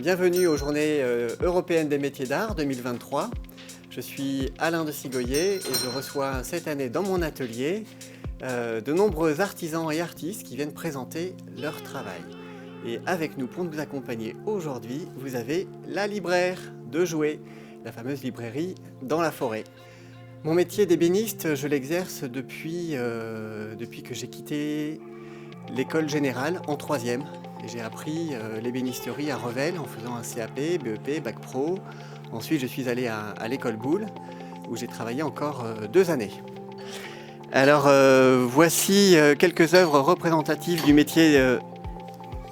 Bienvenue aux Journées européennes des métiers d'art 2023. Je suis Alain de Sigoyer et je reçois cette année dans mon atelier de nombreux artisans et artistes qui viennent présenter leur travail. Et avec nous pour nous accompagner aujourd'hui, vous avez la libraire de Joué, la fameuse librairie dans la forêt. Mon métier d'ébéniste, je l'exerce depuis que j'ai quitté l'école générale en 3e. J'ai appris l'ébénisterie à Revel en faisant un CAP, BEP, Bac Pro. Ensuite, je suis allé à l'école Boulle où j'ai travaillé encore 2 années. Alors, voici quelques œuvres représentatives du métier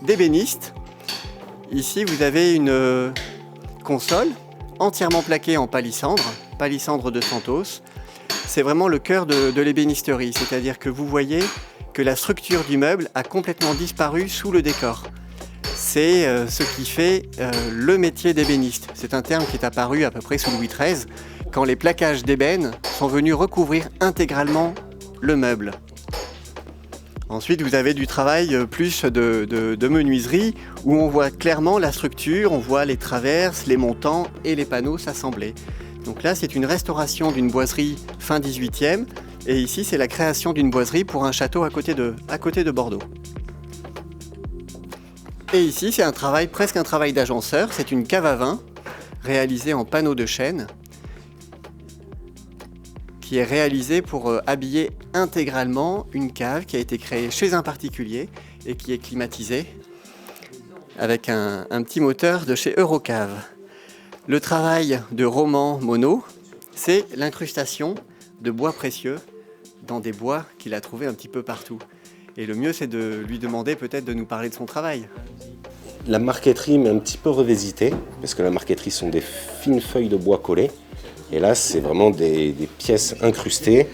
d'ébéniste. Ici, vous avez une console entièrement plaquée en palissandre de Santos. C'est vraiment le cœur de l'ébénisterie, c'est-à-dire que vous voyez que la structure du meuble a complètement disparu sous le décor. C'est ce qui fait le métier d'ébéniste. C'est un terme qui est apparu à peu près sous Louis XIII, quand les plaquages d'ébène sont venus recouvrir intégralement le meuble. Ensuite, vous avez du travail plus de menuiserie, où on voit clairement la structure, on voit les traverses, les montants et les panneaux s'assembler. Donc là, c'est une restauration d'une boiserie fin 18e, et ici, c'est la création d'une boiserie pour un château à côté de Bordeaux. Et ici, c'est presque un travail d'agenceur. C'est une cave à vin réalisée en panneaux de chêne qui est réalisée pour habiller intégralement une cave qui a été créée chez un particulier et qui est climatisée avec un petit moteur de chez Eurocave. Le travail de Roman Monod, c'est l'incrustation de bois précieux dans des bois qu'il a trouvés un petit peu partout. Et le mieux, c'est de lui demander peut-être de nous parler de son travail. La marqueterie m'a un petit peu revisité, parce que la marqueterie sont des fines feuilles de bois collées. Et là, c'est vraiment des pièces incrustées,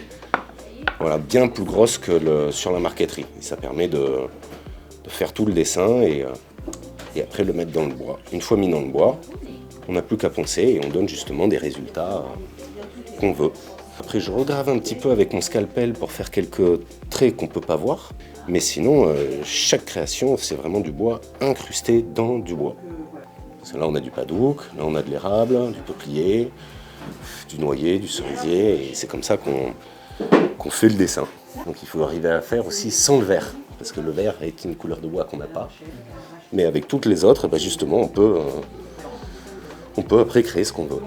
voilà, bien plus grosses que sur la marqueterie. Et ça permet de faire tout le dessin et après le mettre dans le bois. Une fois mis dans le bois, on n'a plus qu'à poncer et on donne justement des résultats qu'on veut. Après, je regrave un petit peu avec mon scalpel pour faire quelques traits qu'on ne peut pas voir. Mais sinon, chaque création, c'est vraiment du bois incrusté dans du bois. Parce que là, on a du padouk, là, on a de l'érable, du peuplier, du noyer, du cerisier. Et c'est comme ça qu'on fait le dessin. Donc il faut arriver à faire aussi sans le vert. Parce que le vert est une couleur de bois qu'on n'a pas. Mais avec toutes les autres, justement, on peut après créer ce qu'on veut.